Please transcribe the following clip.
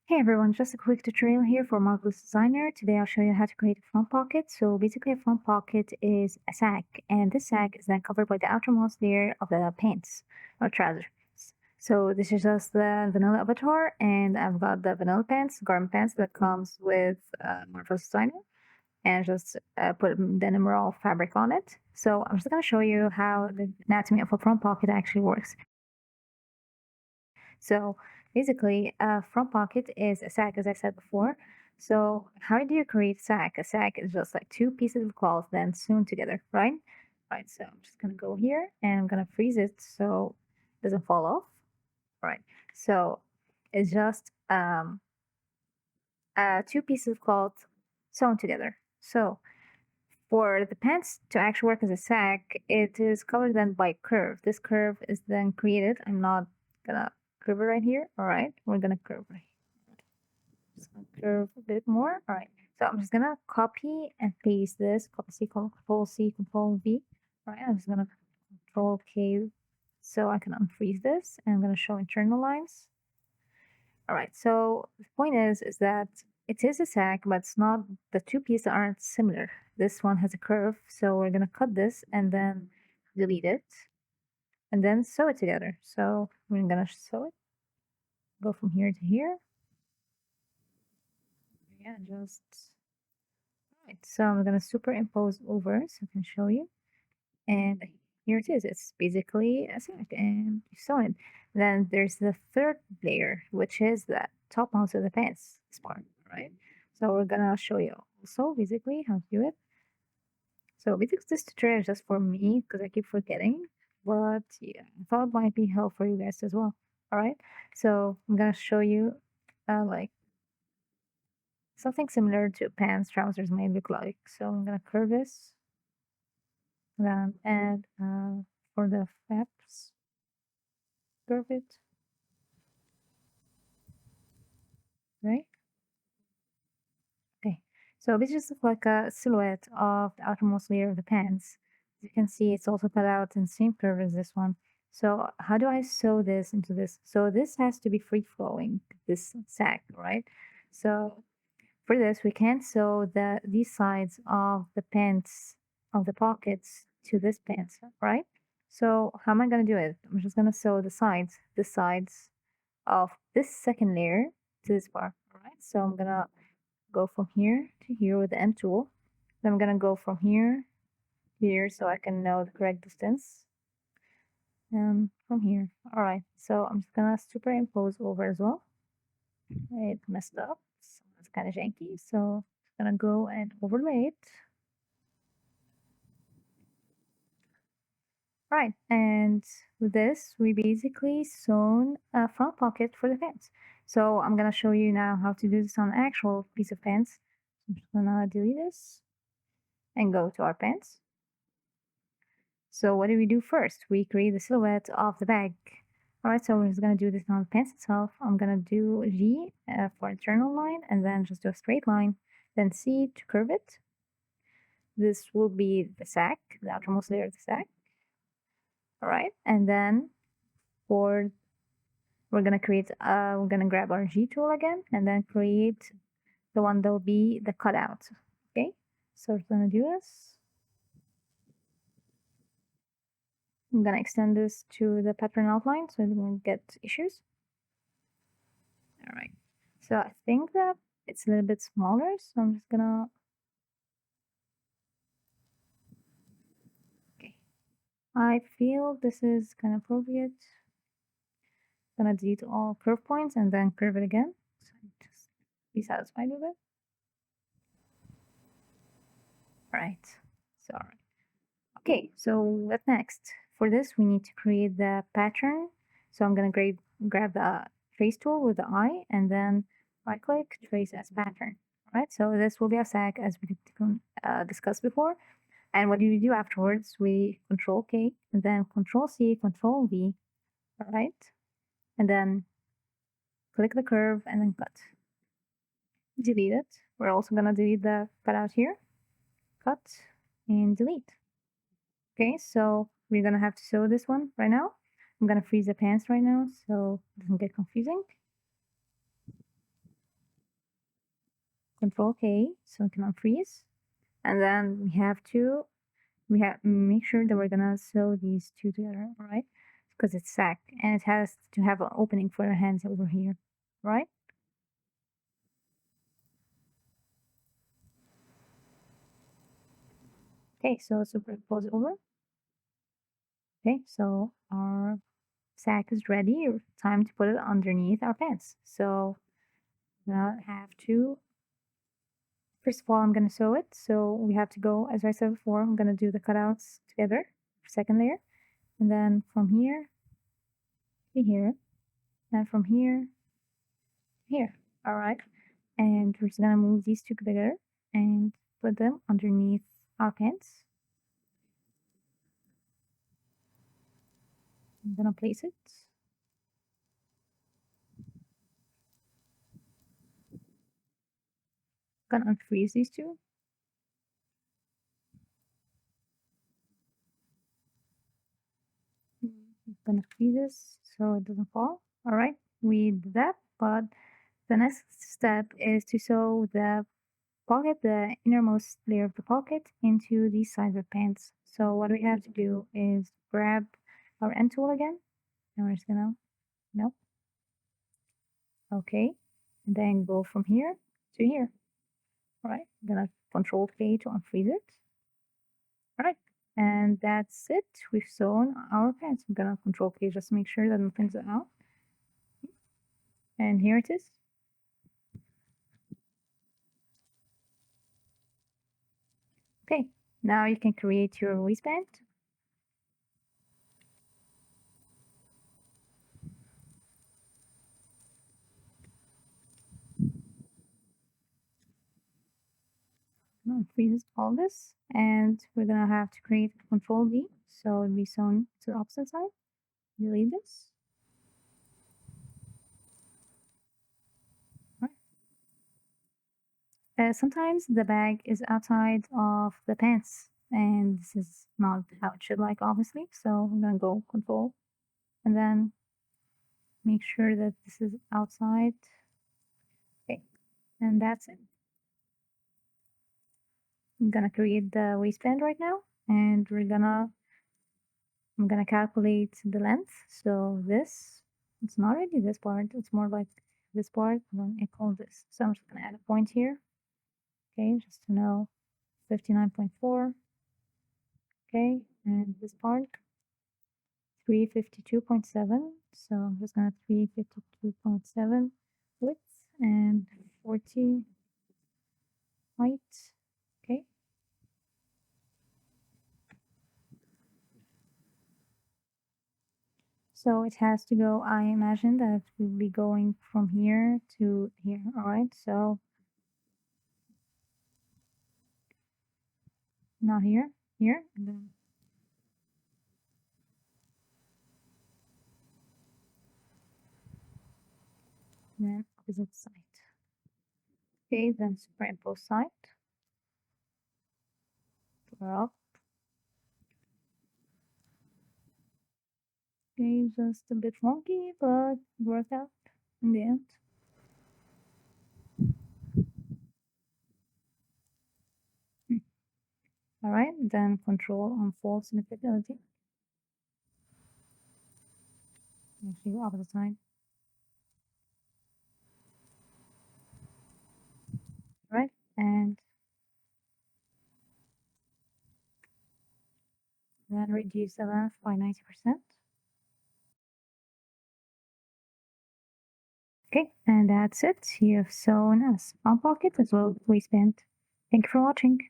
Hey everyone, just a quick tutorial here for Marvelous Designer. Today I'll show you how to create a front pocket. So basically a front pocket is a sack, and this sack is then covered by the outermost layer of the pants or trousers. So this is just the vanilla avatar, and I've got the vanilla pants, garment pants that comes with Marvelous Designer, and just put denim raw fabric on it. So I'm just going to show you how the anatomy of a front pocket actually works. So basically, a front pocket is a sack, as I said before. So how do you create a sack? A sack is just like two pieces of cloth then sewn together, right? Right, so I'm just gonna go here and I'm gonna freeze it so it doesn't fall off. Right, so it's just two pieces of cloth sewn together. So for the pants to actually work as a sack, it is covered then by curve. This curve is then created. I'm not gonna curve it right here. All right, we're gonna curve right here. Just gonna curve a bit more. All right, so I'm just gonna copy and paste this. Copy C, Control C, Control V. All right, I'm just gonna Control K so I can unfreeze this, and I'm gonna show internal lines. All right, so the point is that it is a sack, but it's not, the two pieces aren't similar. This one has a curve, so we're gonna cut this and then delete it and then sew it together. So we're gonna sew it, go from here to here. Yeah, just, all right, so I'm gonna superimpose over so I can show you. And here it is. It's basically a sack and you sew it. Then there's the third layer, which is the topmost of the pants, this part, right? So we're gonna show you also basically how to do it. So basically this tutorial is just for me because I keep forgetting, but yeah, I thought it might be helpful for you guys as well. All right, so I'm gonna show you like something similar to pants, trousers may look like. So I'm gonna curve this, then add for the flaps. Curve it, right? Okay, so this just looks like a silhouette of the outermost layer of the pants. As you can see, it's also cut out in the same curve as this one. So how do I sew this into this? So this has to be free flowing, this sack, right? So for this, we can sew these sides of the pants, of the pockets to this pants, right? So how am I gonna do it? I'm just gonna sew the sides of this second layer to this part, all right? So I'm gonna go from here to here with the M tool. Then I'm gonna go from here to here so I can know the correct distance. And from here. All right, so I'm just gonna superimpose over as well. It messed up, so it's kind of janky. So I'm just gonna go and overlay it. Right, and with this, we basically sewn a front pocket for the pants. So I'm gonna show you now how to do this on an actual piece of pants. I'm just gonna delete this and go to our pants. So what do we do first? We create the silhouette of the bag. All right, so we're just gonna do this on the pants itself. I'm gonna do G for internal line and then just do a straight line, then C to curve it. This will be the sack, the outermost layer of the sack. All right, and then for we're gonna grab our G tool again and then create the one that will be the cutout. Okay, so we're gonna do this. I'm gonna extend this to the pattern outline so it won't get issues. All right, so I think that it's a little bit smaller, so I'm just gonna, okay. I feel this is kind of appropriate. Gonna delete all curve points and then curve it again. So just be satisfied with it. All right, so all right. Okay, so what next? For this, we need to create the pattern. So I'm gonna grab the trace tool with the eye and then right click, trace as pattern. All right, so this will be a sack as we discussed before. And what do we do afterwards? We Control K and then Control C, Control V, all right? And then click the curve and then cut. Delete it. We're also gonna delete the cutout here. Cut and delete. Okay, so we're gonna have to sew this one right now. I'm gonna freeze the pants right now so it doesn't get confusing. Control K, so we can unfreeze. And then we have make sure that we're gonna sew these two together, right? Because it's sack and it has to have an opening for your hands over here, right? Okay, so superimpose it over. Okay, so our sack is ready. Time to put it underneath our pants. So now I have to, first of all, I'm gonna sew it. So we have to go, as I said before, I'm gonna do the cutouts together, second layer, and then from here to here, and from here here. All right, and we're just gonna move these two together and put them underneath our pants. I'm gonna place it. Gonna unfreeze these two. I'm gonna freeze this so it doesn't fall. All right, we did that, but the next step is to sew the pocket, the innermost layer of the pocket, into these sides of pants. So what we have to do is grab our end tool again, and we're just gonna, no, okay, and then go from here to here. All right, I'm gonna Control K to unfreeze it. All right, and that's it. We've sewn our pants. I'm gonna Control K just to make sure that nothing's out. And here it is. Okay, now you can create your waistband. Freeze all this, and we're gonna have to create Control D, so it'll be sewn to the opposite side. Delete this. Sometimes the bag is outside of the pants, and this is not how it should like, obviously. So I'm gonna go Control, and then make sure that this is outside. Okay, and that's it. I'm gonna create the waistband right now, and I'm gonna calculate the length. So this, it's not really this part, it's more like this part, and then equal this. So I'm just gonna add a point here, okay, just to know 59.4, okay, and this part, 352.7. So I'm just gonna 352.7 width and 40 height, okay. So it has to go, I imagine that it will be going from here to here, all right? So not here, here, and then opposite side. Okay, then superimpose side. Well, okay, just a bit wonky, but worked out in the end. All right, then control on false infidelity. Actually, go opposite side. Right, and then reduce the length by 90%. Okay, and that's it. You have sewn a small pocket as well as waistband. Thank you for watching.